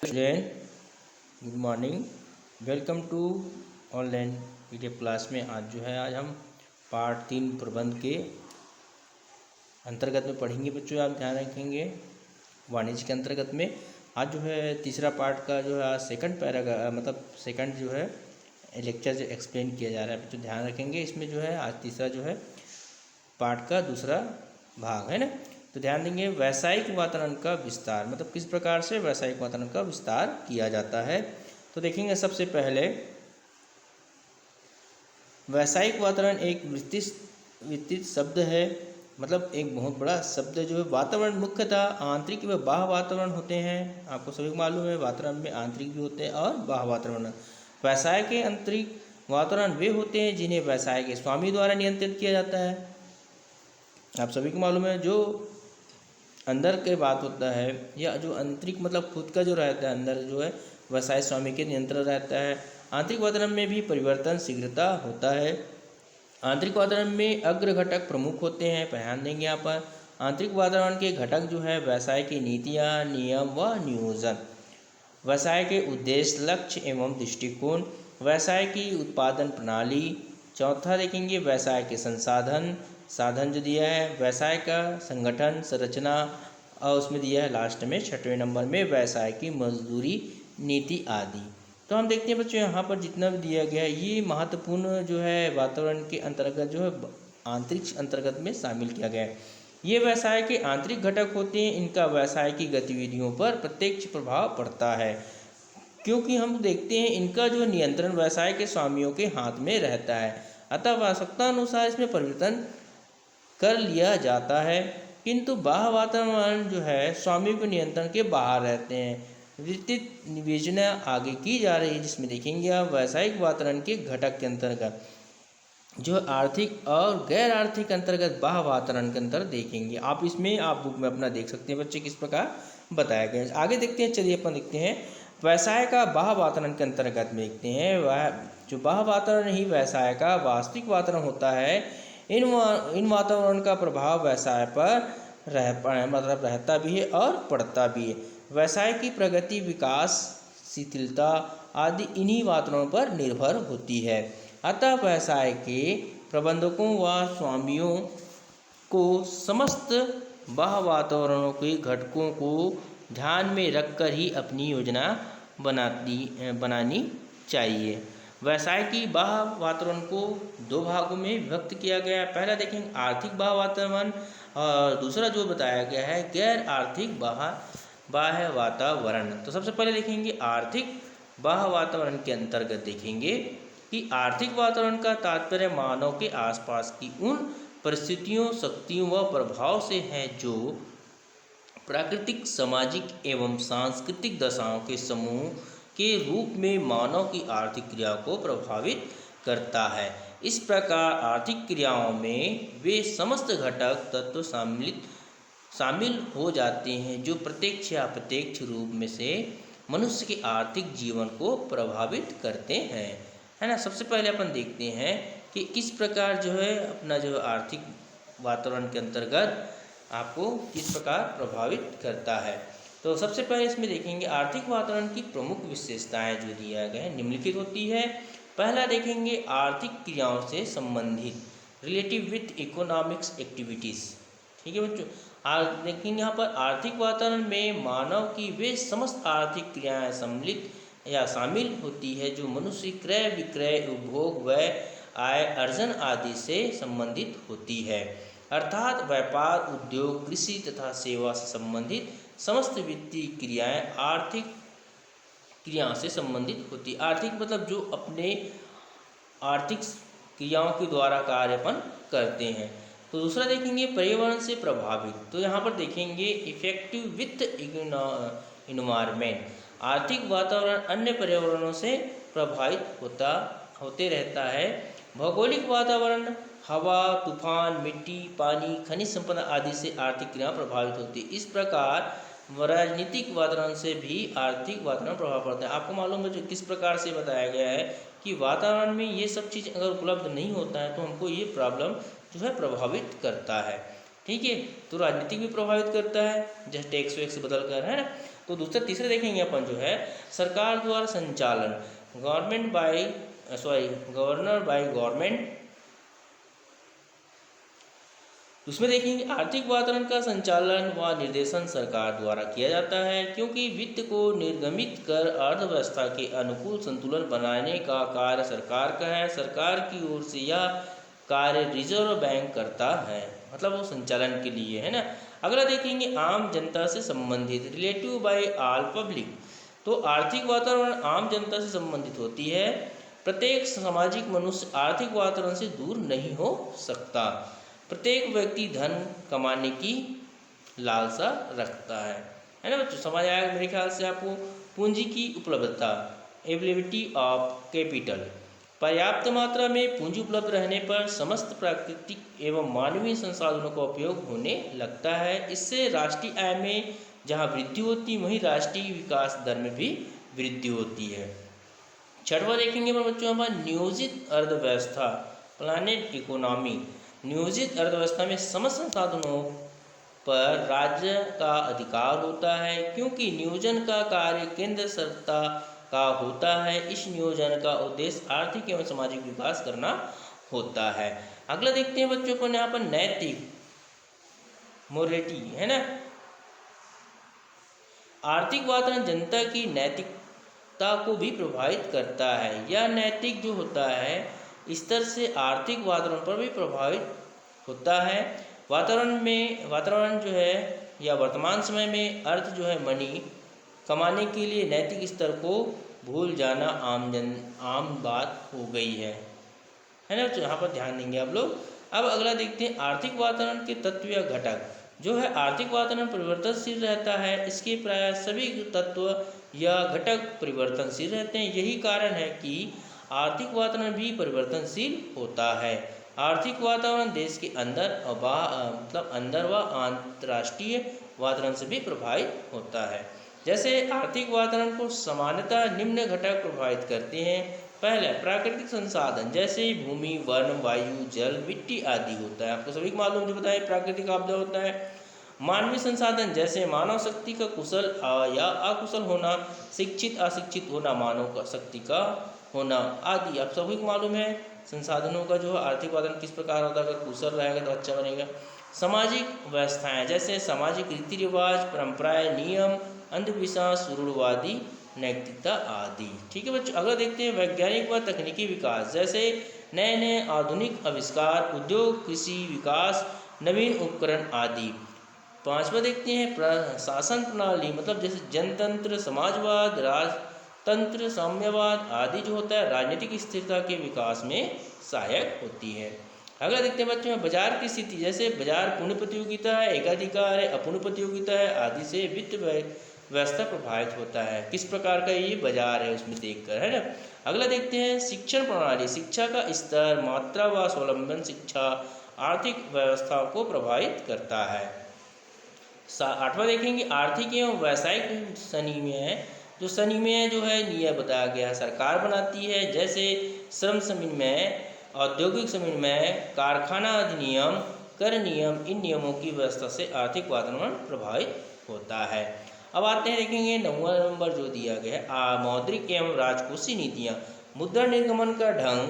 Student, good morning. Welcome to online PDF class में। आज हम पार्ट 3 प्रबंध के अंतर्गत में पढ़ेंगे। बच्चों आप ध्यान रखेंगे वाणिज्य के अंतर्गत में आज तीसरा पार्ट का आज सेकंड पैराग्राफ मतलब सेकंड लेक्चर एक्सप्लेन किया जा रहा है। बच्चों ध्यान रखेंगे इसमें आज तीसरा पार्ट का दूसरा भाग है ना। तो ध्यान देंगे व्यावसायिक वातावरण का विस्तार मतलब किस प्रकार से व्यावसायिक वातावरण का विस्तार किया जाता है। तो देखेंगे सबसे पहले व्यावसायिक वातावरण एक विस्तृत शब्द है, मतलब एक बहुत बड़ा शब्द है। वातावरण मुख्यतः आंतरिक व बाह्य वातावरण होते हैं। आपको सभी को मालूम है वातावरण में आंतरिक भी होते हैं और बाह्य वातावरण। व्यवसाय के आंतरिक वातावरण वे होते हैं जिन्हें व्यवसाय के स्वामी द्वारा नियंत्रित किया जाता है। आप सभी को मालूम है जो अंदर के बात होता है या जो आंतरिक मतलब खुद का रहता है अंदर व्यवसाय स्वामी के नियंत्रण रहता है। आंतरिक वातावरण में भी परिवर्तन शीघ्रता होता है। आंतरिक वातावरण में अग्र घटक प्रमुख होते हैं। ध्यान देंगे यहाँ पर आंतरिक वातावरण के घटक व्यवसाय की नीतियाँ, नियम व नियोजन, व्यवसाय के उद्देश्य, लक्ष्य एवं दृष्टिकोण, व्यवसाय की उत्पादन प्रणाली। चौथा देखेंगे व्यवसाय के साधन जो दिया है, व्यवसाय का संगठन संरचना, और उसमें दिया है लास्ट में 6वें नंबर में व्यवसाय की मजदूरी नीति आदि। तो हम देखते हैं बच्चों यहाँ पर जितना भी दिया गया है ये महत्वपूर्ण वातावरण के अंतर्गत आंतरिक अंतर्गत में शामिल किया गया है। ये व्यवसाय के आंतरिक घटक होते हैं। इनका व्यवसाय की गतिविधियों पर प्रत्यक्ष प्रभाव पड़ता है क्योंकि हम देखते हैं इनका नियंत्रण व्यवसाय के स्वामियों के हाथ में रहता है। अतः आवश्यकता अनुसार इसमें परिवर्तन कर लिया जाता है, किंतु बाह्य वातावरण स्वामी के नियंत्रण के बाहर रहते हैं। विस्तृत विवेचना आगे की जा रही है जिसमें देखेंगे आप व्यावसायिक वातावरण के घटक के अंतर्गत आर्थिक और गैर आर्थिक अंतर्गत बाह्य वातावरण के अंतर देखेंगे। आप इसमें आप बुक में अपना देख सकते हैं बच्चे किस प्रकार बताया गया है। आगे देखते हैं, चलिए अपन देखते हैं व्यवसाय का बाह्य वातावरण के अंतर्गत में देखते हैं वह बाह्य वातावरण ही व्यवसाय का वास्तविक वातावरण होता है। इन वातावरण का प्रभाव व्यवसाय पर रहता भी है और पड़ता भी है। व्यवसाय की प्रगति, विकास, शिथिलता आदि इन्हीं वातावरणों पर निर्भर होती है। अतः व्यवसाय के प्रबंधकों व स्वामियों को समस्त बाह्य वातावरणों के घटकों को ध्यान में रखकर ही अपनी योजना बनानी चाहिए। व्यवसाय की बाह्य वातावरण को दो भागों में विभक्त किया गया है। पहला देखेंगे आर्थिक बाह्य वातावरण और दूसरा बताया गया है गैर आर्थिक बाह्य वातावरण। तो सबसे पहले देखेंगे आर्थिक बाह्य वातावरण के अंतर्गत देखेंगे कि आर्थिक वातावरण का तात्पर्य मानव के आसपास की उन परिस्थितियों, शक्तियों व प्रभाव से है जो प्राकृतिक, सामाजिक एवं सांस्कृतिक दशाओं के समूह के रूप में मानव की आर्थिक क्रिया को प्रभावित करता है। इस प्रकार आर्थिक क्रियाओं में वे समस्त घटक तत्व शामिल हो जाते हैं जो प्रत्यक्ष या अप्रत्यक्ष रूप में से मनुष्य के आर्थिक जीवन को प्रभावित करते हैं, है ना। सबसे पहले अपन देखते हैं कि किस प्रकार अपना आर्थिक वातावरण के अंतर्गत आपको किस प्रकार प्रभावित करता है। तो सबसे पहले इसमें देखेंगे आर्थिक वातावरण की प्रमुख विशेषताएं जो दिया गया है निम्नलिखित होती है। पहला देखेंगे आर्थिक क्रियाओं से संबंधित, रिलेटिव विथ इकोनॉमिक्स एक्टिविटीज़। ठीक है बच्चों, देखेंगे यहाँ पर आर्थिक वातावरण में मानव की वे समस्त आर्थिक क्रियाएं सम्मिलित या शामिल होती है जो मनुष्य क्रय विक्रय, उपभोग, व्यय, आय अर्जन आदि से संबंधित होती है। अर्थात व्यापार, उद्योग, कृषि तथा सेवा से संबंधित समस्त वित्तीय क्रियाएं आर्थिक क्रियाओं से संबंधित होती है। आर्थिक मतलब जो अपने आर्थिक क्रियाओं के द्वारा कार्य अपन करते हैं। तो दूसरा देखेंगे पर्यावरण से प्रभावित। तो यहाँ पर देखेंगे इफेक्टिव विथ इन्वायरमेंट। आर्थिक वातावरण अन्य पर्यावरणों से प्रभावित होते रहता है। भौगोलिक वातावरण, हवा, तूफान, मिट्टी, पानी, खनिज संपदा आदि से आर्थिक क्रिया प्रभावित होती है। इस प्रकार राजनीतिक वातावरण से भी आर्थिक वातावरण प्रभाव पड़ता है। आपको मालूम है जो किस प्रकार से बताया गया है कि वातावरण में ये सब चीज़ अगर उपलब्ध नहीं होता है तो हमको ये प्रॉब्लम प्रभावित करता है। ठीक है, तो राजनीतिक भी प्रभावित करता है, जैसे टैक्स वैक्स बदल कर, है ना। तो दूसरा तीसरा देखेंगे अपन जो है सरकार द्वारा संचालन, गवर्नर बाय गवर्नमेंट। उसमें देखेंगे आर्थिक वातावरण का संचालन व निर्देशन सरकार द्वारा किया जाता है, क्योंकि वित्त को निर्गमित कर अर्थव्यवस्था के अनुकूल संतुलन बनाने का कार्य सरकार का है। सरकार की ओर से यह कार्य रिजर्व बैंक करता है, मतलब वो संचालन के लिए है ना। अगला देखेंगे आम जनता से संबंधित, रिलेटिव बाय ऑल पब्लिक। तो आर्थिक वातावरण आम जनता से संबंधित होती है। प्रत्येक सामाजिक मनुष्य आर्थिक वातावरण से दूर नहीं हो सकता। प्रत्येक व्यक्ति धन कमाने की लालसा रखता है ना बच्चों। समझ आया मेरे ख्याल से आपको। पूंजी की उपलब्धता, एवेलेबिलिटी ऑफ कैपिटल। पर्याप्त मात्रा में पूंजी उपलब्ध रहने पर समस्त प्राकृतिक एवं मानवीय संसाधनों का उपयोग होने लगता है। इससे राष्ट्रीय आय में जहाँ वृद्धि होती है वहीं राष्ट्रीय विकास दर में भी वृद्धि होती है। छठवां देखेंगे बच्चों हमारा नियोजित अर्थव्यवस्था, प्लानेट इकोनॉमी। नियोजित अर्थव्यवस्था में समस्त संसाधनों पर राज्य का अधिकार होता है, क्योंकि नियोजन का कार्य केंद्र सत्ता का होता है। इस नियोजन का उद्देश्य आर्थिक एवं सामाजिक विकास करना होता है। अगला देखते हैं बच्चों को यहाँ पर नैतिक, मोरलिटी है ना। आर्थिक वातावरण जनता की नैतिकता को भी प्रभावित करता है। यह नैतिक जो होता है स्तर से आर्थिक वातावरण पर भी प्रभावित होता है। वातावरण जो है या वर्तमान समय में अर्थ जो है मनी कमाने के लिए नैतिक स्तर को भूल जाना आम बात हो गई है ना। तो यहाँ पर ध्यान देंगे आप लोग। अब अगला देखते हैं आर्थिक वातावरण के तत्व या घटक। जो है आर्थिक वातावरण परिवर्तनशील रहता है। इसके प्राय सभी तत्व या घटक परिवर्तनशील रहते हैं। यही कारण है कि आर्थिक वातावरण भी परिवर्तनशील होता है। आर्थिक वातावरण देश के अंदर अंदर व अंतर्राष्ट्रीय वातावरण से भी प्रभावित होता है। जैसे आर्थिक वातावरण को सामान्यतः निम्न घटक प्रभावित करते हैं। पहले प्राकृतिक संसाधन जैसे भूमि, वन, वायु, जल, मिट्टी आदि होता है। आपको सभी को मालूम जो बताया प्राकृतिक आपदा होता है। मानवीय संसाधन जैसे मानव शक्ति का कुशल या अकुशल होना, शिक्षित अशिक्षित होना, मानव शक्ति का होना आदि आप सभी को मालूम है। संसाधनों का जो आर्थिक वातावरण किस प्रकार होता है, अगर कुशल रहेगा तो अच्छा बनेगा। सामाजिक व्यवस्थाएं जैसे सामाजिक रीति रिवाज, परंपराएं, नियम, अंधविश्वास, रूढ़वादी नैतिकता आदि। ठीक है बच्चों। अगला देखते हैं वैज्ञानिक व तकनीकी विकास जैसे नए नए आधुनिक आविष्कार, उद्योग, कृषि विकास, नवीन उपकरण आदि। पांचवा देखते हैं प्रशासन प्रणाली, मतलब जैसे जनतंत्र, समाजवाद, राजतंत्र, साम्यवाद आदि जो होता है राजनीतिक स्थिरता के विकास में सहायक होती है। अगला देखते हैं बच्चों बाजार की स्थिति जैसे बाजार पूर्ण प्रतियोगिता है, एकाधिकार है, अपूर्ण प्रतियोगिता है आदि से वित्त व्यवस्था प्रभावित होता है। किस प्रकार का ये बाजार है उसमें देखकर, है ना। अगला देखते हैं शिक्षण प्रणाली, शिक्षा का स्तर, मात्रा व स्वावलंबन शिक्षा आर्थिक व्यवस्था को प्रभावित करता है। आठवां देखेंगे आर्थिक एवं व्यावसायिक सनियम। जो सनियम जो है नियम बताया गया सरकार बनाती है, जैसे श्रम सनियम, औद्योगिक सनियम, कारखाना अधिनियम, कर नियम। इन नियमों की व्यवस्था से आर्थिक वातावरण प्रभावित होता है। अब आते हैं देखेंगे 9वां नंबर जो दिया गया है मौद्रिक एवं राजकोषीय नीतियाँ। मुद्रा निर्गमन का ढंग,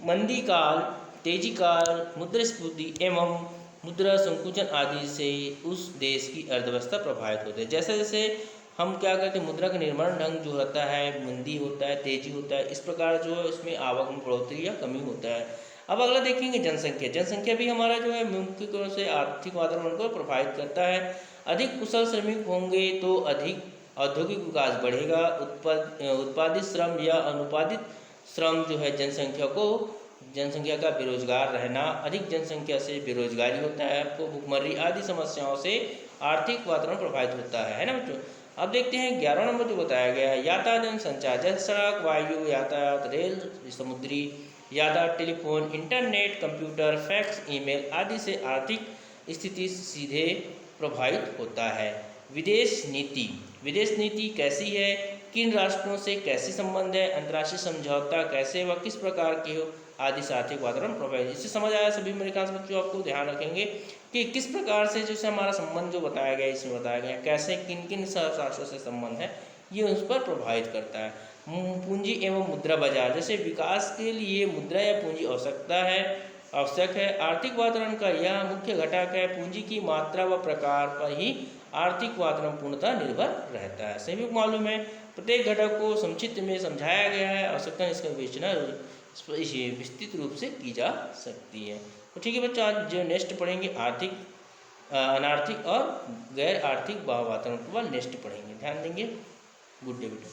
मंदी काल, तेजी काल, मुद्रास्फीति एवं मुद्रा संकुचन आदि से उस देश की अर्थव्यवस्था प्रभावित होती है। जैसे जैसे हम क्या करते हैं मुद्रा का निर्माण ढंग जो होता है, मंदी होता है, तेजी होता है, इस प्रकार जो है इसमें आवक में बढ़ोतरी या कमी होता है। अब अगला देखेंगे जनसंख्या। जनसंख्या भी हमारा जो है मुख्य तौर से आर्थिक वातावरण को प्रभावित करता है। अधिक कुशल श्रमिक होंगे तो अधिक औद्योगिक विकास बढ़ेगा। उत्पादित श्रम या अनुपादित श्रम जो है जनसंख्या का बेरोजगार रहना, अधिक जनसंख्या से बेरोजगारी होता है, आपको भूखमरी आदि समस्याओं से आर्थिक वातावरण प्रभावित होता है ना बच्चों। अब देखते हैं 11वां नंबर जो बताया गया है यातायात एवं संचार जैसे सड़क, वायु यातायात, रेल, समुद्री यातायात, telephone, internet, computer, fax, email आदि से आर्थिक स्थिति सीधे प्रभावित होता है। विदेश नीति कैसी है, किन राष्ट्रों से कैसे संबंध है, अंतर्राष्ट्रीय समझौता कैसे व किस प्रकार के आदि से आर्थिक वातावरण प्रभावित। इससे समझ आया सभी मेरे ख्याल से बच्चों, आपको ध्यान रखेंगे कि किस प्रकार से जैसे हमारा संबंध जो बताया गया इसमें बताया गया कैसे किन किन शास्त्रों से संबंध है ये उस पर प्रभावित करता है। पूंजी एवं मुद्रा बाजार, जैसे विकास के लिए मुद्रा या पूंजी आवश्यक है। आर्थिक वातावरण का यह मुख्य घटक है। पूंजी की मात्रा व प्रकार पर ही आर्थिक वातावरण पूर्णतः निर्भर रहता है। सभी को मालूम है, प्रत्येक घटक को संक्षिप्त में समझाया गया है, आवश्यकता इसका विवेचना विस्तृत रूप से की जा सकती है। तो ठीक है बच्चों, आज जो नेक्स्ट पढ़ेंगे आर्थिक अनार्थिक और गैर आर्थिक बाह्य वातावरण के बाद नेक्स्ट पढ़ेंगे। ध्यान देंगे। गुड डे बेटा।